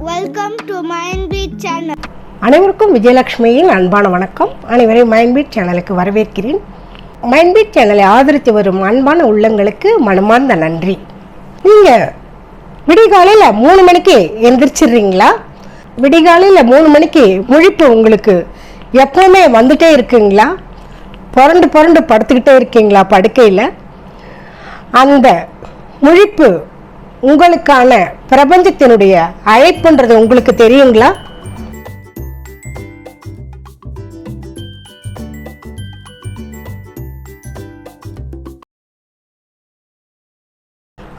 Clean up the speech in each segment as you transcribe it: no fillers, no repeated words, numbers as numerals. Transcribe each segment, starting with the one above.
Welcome to Mindbeat channel. அனைவருக்கும் விஜயலட்சுமியின் அன்பான வணக்கம். அனைவரையும் மைண்ட்பீட் சேனலுக்கு வரவேற்கிறேன். மைண்ட்பீட் சேனலை ஆதரித்து வரும் அன்பான உள்ளங்களுக்கு மனமார்ந்த நன்றி. நீங்கள் விடிகாலையில் 3 மணிக்கு எந்திரிச்சிடுறீங்களா? விடிகாலையில் 3 மணிக்கு முழிப்பு உங்களுக்கு எப்பவுமே வந்துட்டே இருக்குங்களா? புரண்டு புரண்டு படுத்துக்கிட்டே இருக்கீங்களா படுக்கையில்? அந்த முழிப்பு உங்களுக்கான பிரபஞ்சத்தினுடைய அழைப்புன்றது உங்களுக்கு தெரியுங்களா?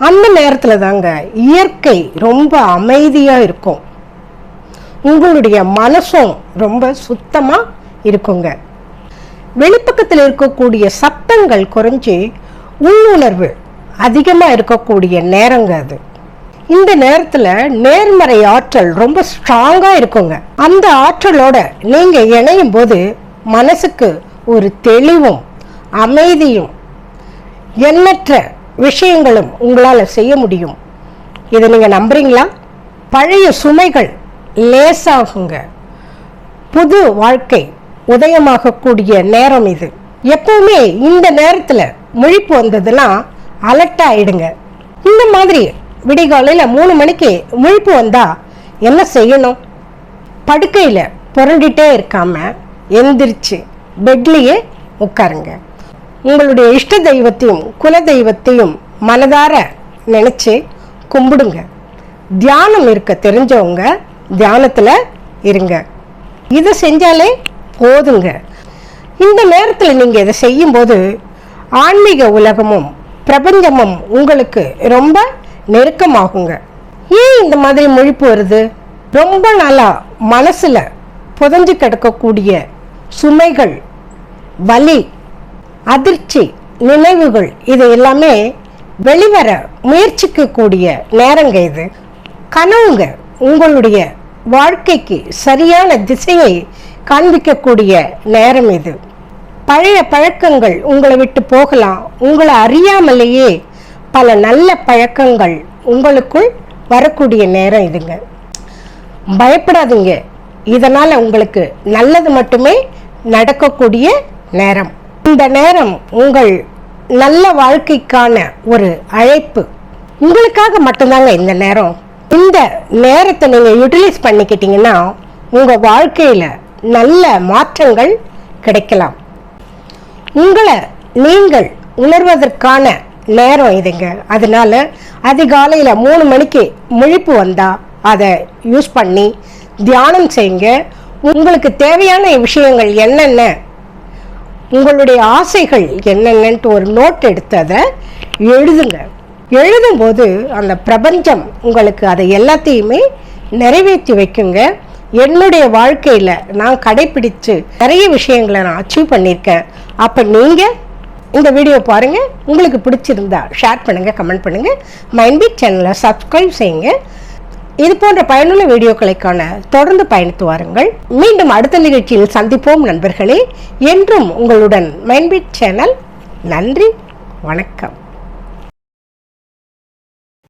அந்த நேரத்தில் தாங்க இயற்கை ரொம்ப அமைதியாக இருக்கும். உங்களுடைய மனசும் ரொம்ப சுத்தமாக இருக்குங்க. வெளிப்பக்கத்தில் இருக்கக்கூடிய சத்தங்கள் குறைஞ்சி உள்ளுணர்வு அதிகமாக இருக்கக்கூடிய நேரங்க அது. இந்த நேரத்தில் நேர்மறை ஆற்றல் ரொம்ப ஸ்ட்ராங்காக இருக்குங்க. அந்த ஆற்றலோட நீங்கள் இணையும் போது மனசுக்கு ஒரு தெளிவும் அமைதியும் எண்ணற்ற விஷயங்களும் உங்களால் செய்ய முடியும். இதை நீங்கள் நம்புறீங்களா? பழைய சுமைகள் லேசாகுங்க. புது வாழ்க்கை உதயமாகக்கூடிய நேரம் இது. எப்பவுமே இந்த நேரத்தில் முழிப்பு வந்ததுன்னா அலர்ட் ஆயிடுங்க. இந்த மாதிரி விடிகாலையில் 3 மணிக்கு முழிப்பு வந்தா என்ன செய்யணும்? படுக்கையில் புரண்டிட்டே இருக்காம எந்திரிச்சு பெட்லேயே உட்காருங்க. உங்களுடைய இஷ்ட தெய்வத்தையும் குல தெய்வத்தையும் மனதார நினச்சி கும்பிடுங்க. தியானம் இருக்க தெரிஞ்சவங்க தியானத்தில் இருங்க. இதை செஞ்சாலே போதுங்க. இந்த நேரத்தில் நீங்கள் இதை செய்யும்போது ஆன்மீக உலகமும் பிரபஞ்சமும் உங்களுக்கு ரொம்ப நெருக்கமாகுங்க. ஏன் இந்த மாதிரி முழிப்பு வருது? ரொம்ப நாளாக மனசில் புதஞ்சு கிடக்கக்கூடிய சுமைகள், வலி, அதிர்ச்சி, நினைவுகள் இது எல்லாமே வெளிவர முயற்சிக்கக்கூடிய நேரங்க இது. கனவுங்க உங்களுடைய வாழ்க்கைக்கு சரியான திசையை காண்பிக்கக்கூடிய நேரம் இது. பழைய பழக்கங்கள் உங்களை விட்டு போகலாம். உங்களை அறியாமலேயே பல நல்ல பழக்கங்கள் உங்களுக்குள் வரக்கூடிய நேரம் இதுங்க. பயப்படாதீங்க. இதனால் உங்களுக்கு நல்லது மட்டுமே நடக்கக்கூடிய நேரம். இந்த நேரம் உங்கள் நல்ல வாழ்க்கைக்கான ஒரு அழைப்பு. உங்களுக்காக மட்டும்தாங்க இந்த நேரம். இந்த நேரத்தை நீங்கள் யூட்டிலைஸ் பண்ணிக்கிட்டீங்கன்னா உங்கள் வாழ்க்கையில் நல்ல மாற்றங்கள் கிடைக்கலாம். உங்களை நீங்கள் உணர்வதற்கான நேரம் இதுங்க. அதனால அதிகாலையில் 3 மணிக்கு முழிப்பு வந்தால் அதை யூஸ் பண்ணி தியானம் செய்யுங்க. உங்களுக்கு தேவையான விஷயங்கள் என்னென்ன, உங்களுடைய ஆசைகள் என்னென்னன்ட்டு ஒரு நோட் எடுத்து அதை எழுதுங்க. எழுதும்போது அந்த பிரபஞ்சம் உங்களுக்கு அதை எல்லாத்தையுமே நிறைவேற்றி வைக்குங்க. என்னுடைய வாழ்க்கையில் நான் கடைப்பிடிச்சு நிறைய விஷயங்களை நான் அச்சீவ் பண்ணியிருக்கேன். அப்போ நீங்கள் இந்த வீடியோ பாருங்கள். உங்களுக்கு பிடிச்சிருந்தா ஷேர் பண்ணுங்கள், கமெண்ட் பண்ணுங்கள். மைண்ட்பீட் சேனலை சப்ஸ்கிரைப் செய்யுங்க. இது போன்ற பயனுள்ள வீடியோக்களுக்கான தொடர்ந்து பயணித்து வாருங்கள். மீண்டும் அடுத்த நிகழ்ச்சியில் சந்திப்போம் நண்பர்களே. என்றும் உங்களுடன் மைண்ட்பீட் சேனல். நன்றி, வணக்கம்.